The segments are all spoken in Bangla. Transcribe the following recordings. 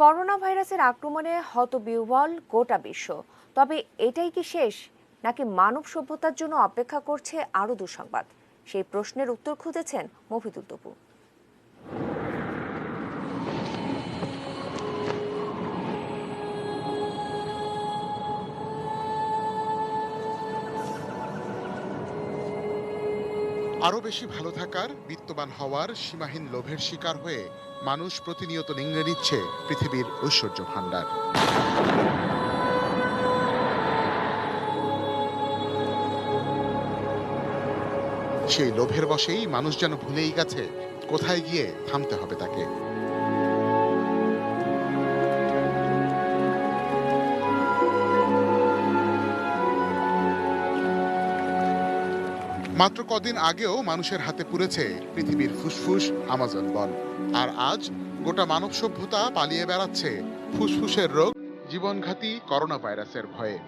করোনা ভাইরাসের আক্রমণে হতবিহ্বল গোটা বিশ্ব। তবে এটাই কি শেষ, নাকি মানব সভ্যতার জন্য অপেক্ষা করছে আরো দুঃসংবাদ? সেই প্রশ্নের উত্তর খুঁজেছেন মফিদুল তপু। আরও বেশি ভালো থাকার, বিত্তবান হওয়ার সীমাহীন লোভের শিকার হয়ে মানুষ প্রতিনিয়ত নিংড়ে নিচ্ছে পৃথিবীর ঐশ্বর্য ভাণ্ডার। সেই লোভের বশেই মানুষ যেন ভুলেই গেছে কোথায় গিয়ে থামতে হবে তাকে। মাত্র কদিন আগেও মানুষের হাতে পুড়েছে পৃথিবীর ফুসফুস আমাজন বন, আর আজ গোটা মানব সভ্যতা পালিয়ে বেড়াচ্ছে ফুসফুসের রোগ, জীবনঘাতী করোনা ভাইরাসের ভয়ে।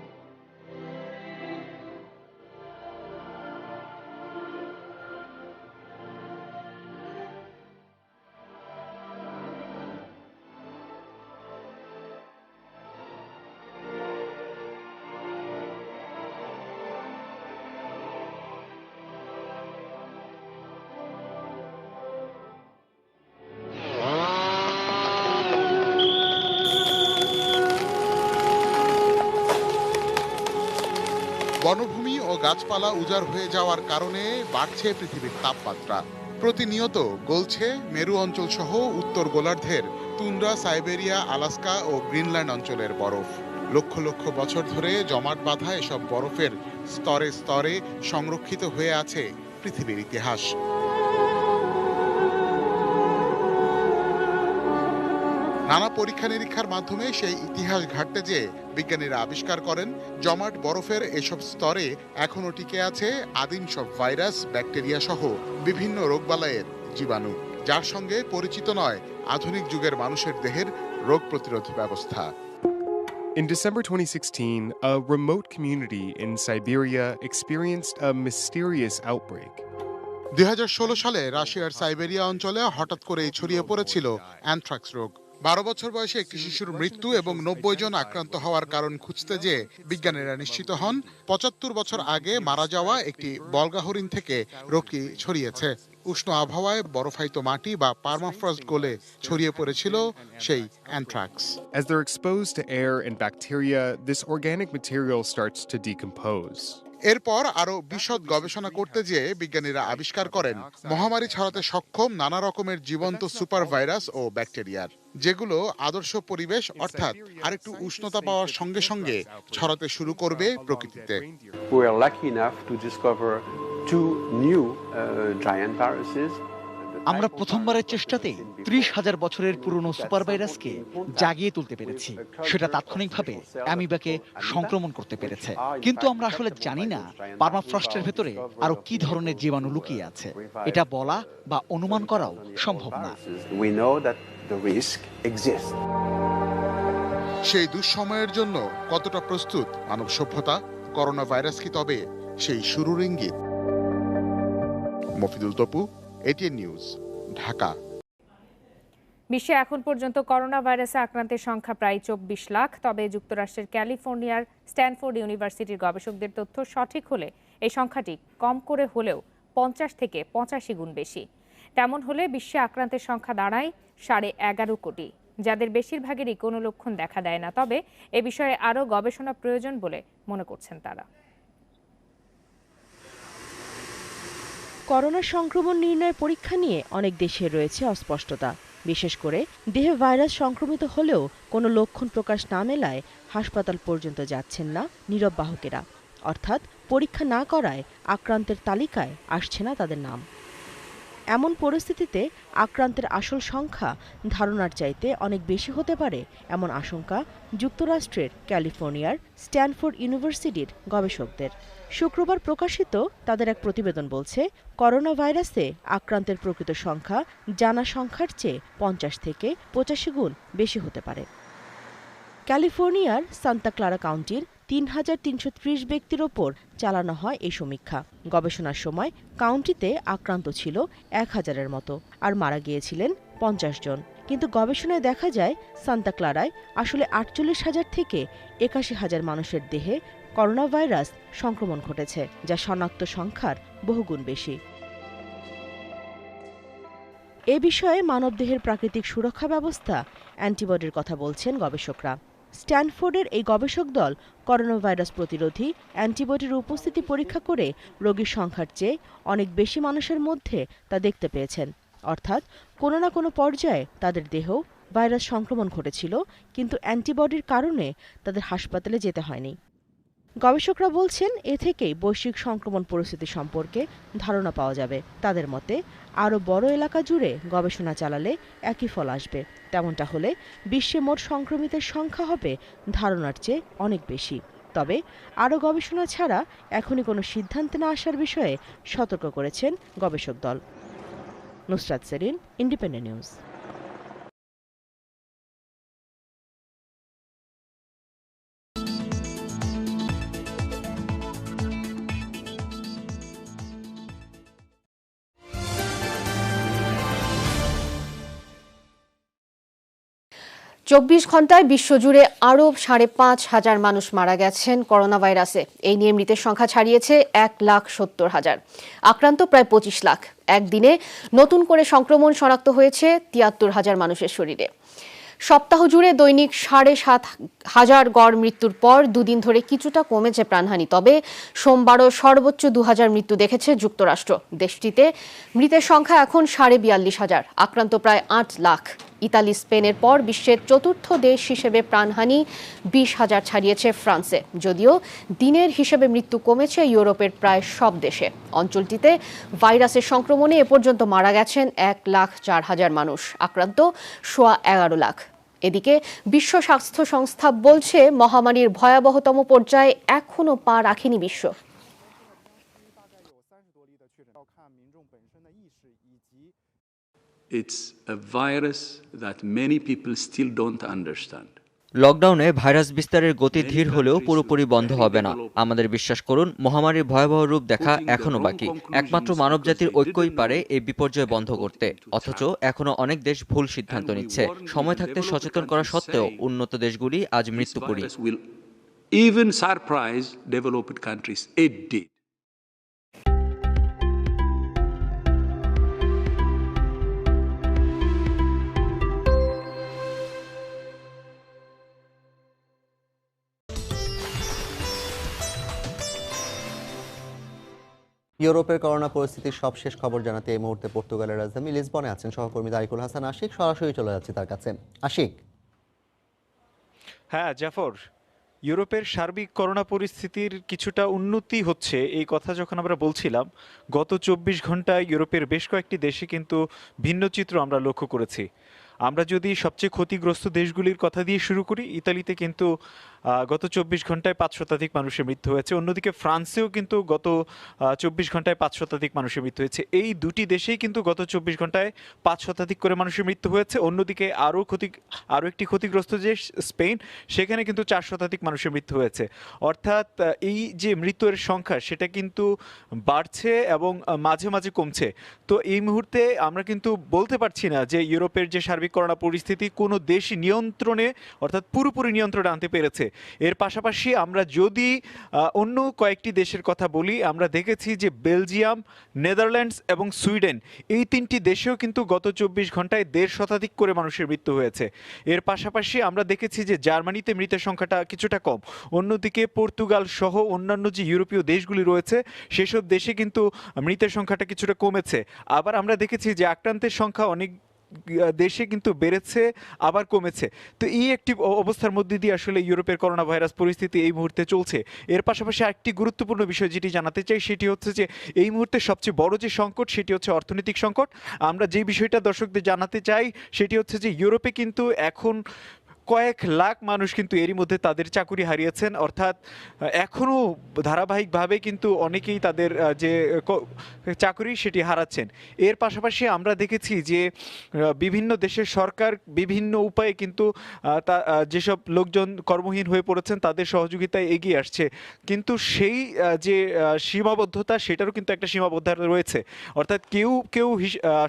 বনভূমি ও গাছপালা উজাড় হয়ে যাওয়ার কারণে বাড়ছে পৃথিবীর তাপমাত্রা। প্রতিনিয়ত গলছে মেরু অঞ্চল সহ উত্তর গোলার্ধের তুন্দ্রা, সাইবেরিয়া, আলাস্কা ও গ্রিনল্যান্ড অঞ্চলের বরফ। লক্ষ লক্ষ বছর ধরে জমাট বাঁধা এসব বরফের স্তরে স্তরে সংরক্ষিত হয়ে আছে পৃথিবীর ইতিহাস। নানা পরীক্ষা নিরীক্ষার মাধ্যমে সেই ইতিহাস ঘাঁটতে যেয়ে বিজ্ঞানীরা আবিষ্কার করেন জমাট বরফের এসব স্তরে এখনো টিকে আছে আদিম সব ভাইরাস, ব্যাকটেরিয়া সহ বিভিন্ন রোগবালাইয়ের জীবাণু, যার সঙ্গে পরিচিত নয় আধুনিক যুগের মানুষের দেহের রোগ প্রতিরোধ ব্যবস্থা। In December 2016, a remote community in Siberia experienced a mysterious outbreak. 2016 সালে রাশিয়ার সাইবেরিয়া অঞ্চলে হঠাৎ করেই ছড়িয়ে পড়েছিল অ্যানথ্রাক্স রোগ। 12 বছর বয়সে একটি শিশুর মৃত্যু এবং 90 জন আক্রান্ত হওয়ার কারণ খুঁজতে যেয়ে বিজ্ঞানীরা নিশ্চিত হন 75 বছর আগে মারা যাওয়া একটি বল্গা হরিণ থেকে রোগটি ছড়িয়েছে। উষ্ণ আবহাওয়ায় বরফায়িত মাটি বা পার্মাফ্রস্ট গলে ছড়িয়ে পড়েছিল সেই anthrax. As they're exposed to air and bacteria, this organic material starts to decompose. এরপর আরো বিশদ গবেষণা করতে যেয়ে বিজ্ঞানীরা আবিষ্কার করেন মহামারী ছড়াতে সক্ষম নানা রকমের জীবন্ত সুপার ভাইরাস ও ব্যাকটেরিয়ার, যেগুলো আদর্শ পরিবেশ অর্থাৎ আরেকটু উষ্ণতা পাওয়ার সঙ্গে সঙ্গে ছড়াতে শুরু করবে প্রকৃতিতে। We are lucky enough to discover two new giant viruses. আমরা প্রথমবারের চেষ্টাতেই 30,000 বছরের পুরনো সুপার ভাইরাসকে জাগিয়ে তুলতে পেরেছি। সেটা তাৎক্ষণিকভাবে অ্যামিবাকে সংক্রমণ করতে পেরেছে, কিন্তু আমরা আসলে জানি না পার্মাফ্রস্টের ভেতরে আরো কি ধরনের জীবাণু লুকিয়ে আছে। এটা বলা বা অনুমান করাও সম্ভব না। We know that the risk exists. সেই দুঃসময়ের জন্য কতটা প্রস্তুত মানব সভ্যতা? করোনা ভাইরাস কি তবে সেই শুরুর ইঙ্গিত? Mofidul Topu, ATN news, Dhaka. বিশ্বে এখন পর্যন্ত করোনা ভাইরাসে আক্রান্তের সংখ্যা প্রায় 24 লাখ। তবে যুক্তরাষ্ট্রের ক্যালিফোর্নিয়ার স্ট্যানফোর্ড ইউনিভার্সিটির গবেষকদের তথ্য সঠিক হলে এই সংখ্যাটি কম করে হলেও 50 থেকে 85 গুণ বেশি। তেমন হলে বিশ্বে আক্রান্তের সংখ্যা দাঁড়ায় 11.5 কোটি, যাদের বেশিরভাগেরই কোনো লক্ষণ দেখা দেয় না। তবে এ বিষয়ে আরও গবেষণা প্রয়োজন বলে মনে করছেন তারা। করোনা সংক্রমণ নির্ণয় পরীক্ষা নিয়ে অনেক দেশের রয়েছে অস্পষ্টতা। বিশেষ করে দেহে ভাইরাস সংক্রমিত হলেও কোনো লক্ষণ প্রকাশ না মেলায় হাসপাতাল পর্যন্ত যাচ্ছেন না নীরব বাহকেরা, অর্থাৎ পরীক্ষা না করায় আক্রান্তের তালিকায় আসছে না তাদের নাম। এমন পরিস্থিতিতে আক্রান্তের আসল সংখ্যা ধারণার চাইতে অনেক বেশি হতে পারে এমন আশঙ্কা যুক্তরাষ্ট্রের ক্যালিফোর্নিয়ার স্ট্যানফোর্ড ইউনিভার্সিটির গবেষকদের। শুক্রবার প্রকাশিত তাদের এক প্রতিবেদন বলছে, করোনা ভাইরাসে আক্রান্তের প্রকৃত সংখ্যা জানা সংখ্যার চেয়ে 50 থেকে 85 গুণ বেশি হতে পারে। ক্যালিফোর্নিয়ার সান্তা ক্লারা কাউন্টির 3,330 ব্যক্তির ওপর চালানো হয় এই সমীক্ষা। গবেষণার সময় কাউন্টিতে আক্রান্ত ছিল 1,000-এর মতো, আর মারা গিয়েছিলেন 50 জন। কিন্তু গবেষণায় দেখা যায় সান্তা ক্লারায় আসলে ৪৮,০০০ থেকে ৮১,০০০ মানুষের দেহে করোনা ভাইরাস সংক্রমণ ঘটেছে, যা শনাক্ত সংখ্যার বহুগুণ বেশি। এ বিষয়ে মানবদেহের প্রাকৃতিক সুরক্ষা ব্যবস্থা অ্যান্টিবডির কথা বলছেন গবেষকরা। স্ট্যানফোর্ডের এই গবেষক দল করোনা ভাইরাস প্রতিরোধী অ্যান্টিবডির উপস্থিতি পরীক্ষা করে রোগীর সংখ্যার চেয়ে অনেক বেশি মানুষের মধ্যে তা দেখতে পেয়েছেন। অর্থাৎ কোনো না কোনো পর্যায়ে তাদের দেহেও ভাইরাস সংক্রমণ ঘটেছিল, কিন্তু অ্যান্টিবডির কারণে তাদের হাসপাতালে যেতে হয়নি। গবেষকরা বলছেন এ থেকেই বৈশ্বিক সংক্রমণ পরিস্থিতি সম্পর্কে ধারণা পাওয়া যাবে। তাদের মতে আরও বড় এলাকা জুড়ে গবেষণা চালালে একই ফল আসবে। তেমনটা হলে বিশ্বে মোট সংক্রমিতের সংখ্যা হবে ধারণার চেয়ে অনেক বেশি। তবে আরও গবেষণা ছাড়া এখনই কোনো সিদ্ধান্তে না আসার বিষয়ে সতর্ক করেছেন গবেষক দল। Nusrat Serin, Independent News. চব্বিশ ঘন্টায় বিশ্বজুড়ে আরও ৫,৫০০ মানুষ মারা গেছেন করোনা ভাইরাসে। এই নিয়ে মৃতের সংখ্যা ছাড়িয়েছে ১,৭০,০০০। আক্রান্ত প্রায় ২৫ লাখ। একদিনে নতুন করে সংক্রমণ শনাক্ত হয়েছে ৭৩,০০০ মানুষের শরীরে। সপ্তাহ জুড়ে দৈনিক ৭,৫০০ গড় মৃত্যুর পর দুদিন ধরে কিছুটা কমেছে প্রাণহানি। তবে সোমবারও সর্বোচ্চ ২,০০০ মৃত্যু দেখেছে যুক্তরাষ্ট্র। দেশটিতে মৃতের সংখ্যা এখন ৪২,৫০০। আক্রান্ত প্রায় ৮ লাখ। ইতালি, স্পেনের পর বিশ্বের চতুর্থ দেশ হিসেবে প্রাণহানি ২০,০০০ ছাড়িয়েছে ফ্রান্সে। যদিও দিনের হিসেবে মৃত্যু কমেছে ইউরোপের প্রায় সব দেশে। অঞ্চলটিতে ভাইরাসের সংক্রমণে এ পর্যন্ত মারা গেছেন ১,০৪,০০০ মানুষ, আক্রান্ত ১,১১ লাখ। এদিকে বিশ্ব স্বাস্থ্য সংস্থা বলছে মহামারীর ভয়াবহতম পর্যায়ে এখনো পা রাখেনি বিশ্ব। It's a virus that many people still don't understand. লকডাউনে ভাইরাস বিস্তারের গতি ধীর হলেও পুরোপুরি বন্ধ হবে না। আমাদের বিশ্বাস করুন, মহামারীর ভয়াবহ রূপ দেখা এখনো বাকি। একমাত্র মানবজাতির ঐক্যই পারে এই বিপর্যয় বন্ধ করতে। অথচ এখনো অনেক দেশ ভুল সিদ্ধান্ত নিচ্ছে। সময় থাকতে সচেতন করা সত্ত্বেও উন্নত দেশগুলি আজ মৃত্যুপুরী। Even surprise developed countries. It did. ইউরোপের করোনা পরিস্থিতির সবশেষ খবর জানাতে এই মুহূর্তে পর্তুগালের রাজধানী লিসবনে আছেন সহকর্মী তারিকুল হাসান আশিক। সরাসরি চলে যাচ্ছে তার কাছে। আশিক। হ্যাঁ জাফর, ইউরোপের সার্বিক করোনা পরিস্থিতির কিছুটা উন্নতি হচ্ছে এই কথা যখন আমরা বলছিলাম, গত ২৪ ঘন্টায় ইউরোপের বেশ কয়েকটি দেশে কিন্তু ভিন্ন চিত্র আমরা লক্ষ্য করেছি। আমরা যদি সবচেয়ে ক্ষতিগ্রস্ত দেশগুলির কথা দিয়ে শুরু করি, ইতালিতে কিন্তু গত ২৪ ঘন্টায় ৫ শতাধিক মানুষের মৃত্যু হয়েছে। অন্যদিকে ফ্রান্সেও কিন্তু গত ২৪ ঘন্টায় ৫ শতাধিক মানুষের মৃত্যু হয়েছে। এই দুটি দেশেই কিন্তু গত ২৪ ঘন্টায় ৫ শতাধিক করে মানুষের মৃত্যু হয়েছে। অন্যদিকে আরও একটি ক্ষতিগ্রস্ত দেশ স্পেন, সেখানে কিন্তু ৪ শতাধিক মানুষের মৃত্যু হয়েছে। অর্থাৎ এই যে মৃত্যুর সংখ্যা সেটা কিন্তু বাড়ছে এবং মাঝে মাঝে কমছে। তো এই মুহূর্তে আমরা কিন্তু বলতে পারছি না যে ইউরোপের যে সার্বিক করোনা পরিস্থিতি কোনো দেশই নিয়ন্ত্রণে অর্থাৎ পুরোপুরি নিয়ন্ত্রণে আনতে পেরেছে। এর পাশাপাশি আমরা যদি অন্য কয়েকটি দেশের কথা বলি, আমরা দেখেছি যে বেলজিয়াম, নেদারল্যান্ডস এবং সুইডেন, এই তিনটি দেশেও কিন্তু গত ২৪ ঘন্টায় ১.৫ শতাধিক করে মানুষের মৃত্যু হয়েছে। এর পাশাপাশি আমরা দেখেছি যে জার্মানিতে মৃতের সংখ্যাটা কিছুটা কম। অন্যদিকে পর্তুগাল সহ অন্যান্য যে ইউরোপীয় দেশগুলি রয়েছে সেসব দেশে কিন্তু মৃতের সংখ্যাটা কিছুটা কমেছে। আবার আমরা দেখেছি যে আক্রান্তের সংখ্যা অনেক দেশে কিন্তু বেড়েছে আবার কমেছে। তো এই একটি অবস্থার মধ্যে দিয়ে আসলে ইউরোপের করোনা ভাইরাস পরিস্থিতি এই মুহূর্তে চলছে। এর পাশাপাশি একটি গুরুত্বপূর্ণ বিষয় যেটি জানাতে চাই সেটি হচ্ছে যে এই মুহূর্তে সবচেয়ে বড় যে সংকট সেটি হচ্ছে অর্থনৈতিক সংকট। আমরা যে বিষয়টা দর্শকদের জানাতে চাই সেটি হচ্ছে যে ইউরোপে কিন্তু এখন কয়েক লাখ মানুষ কিন্তু এরই মধ্যে তাদের চাকুরি হারিয়েছেন, অর্থাৎ এখনো ধারাবাহিকভাবে কিন্তু অনেকেই তাদের যে চাকুরি সেটি হারাচ্ছেন। এর পাশাপাশি আমরা দেখেছি যে বিভিন্ন দেশের সরকার বিভিন্ন উপায়ে কিন্তু যেসব লোকজন কর্মহীন হয়ে পড়েছেন তাদের সহযোগিতায় এগিয়ে আসছে, কিন্তু সেই যে সীমাবদ্ধতা সেটারও কিন্তু একটা সীমাবদ্ধতা রয়েছে, অর্থাৎ কেউ কেউ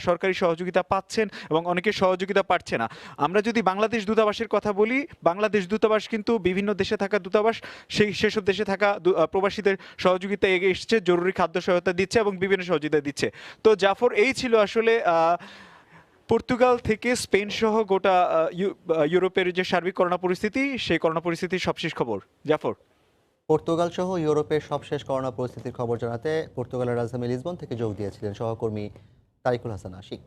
সরকারি সহযোগিতা পাচ্ছেন এবং অনেকে সহযোগিতা পাচ্ছে না। আমরা যদি বাংলাদেশ দূতাবাসের কথা বলি, বাংলাদেশ দূতাবাস কিন্তু বিভিন্ন দেশে থাকা দূতাবাস সেসব দেশে থাকা প্রবাসীদের সহযোগিতা এগিয়ে এসেছে, জরুরি খাদ্য সহায়তা দিচ্ছে এবং বিভিন্ন সহযোগিতা দিচ্ছে। তো জাফর, এই ছিল আসলে পর্তুগাল থেকে স্পেন সহ গোটা ইউরোপের যে সার্বিক করোনা পরিস্থিতি, সেই করোনা পরিস্থিতির সবশেষ খবর। জাফর। পর্তুগাল সহ ইউরোপের সবশেষ করোনা পরিস্থিতির খবর জানাতে পর্তুগালের রাজধানী লিসবন থেকে যোগ দিয়েছিলেন সহকর্মী তারিকুল হাসান আশিক।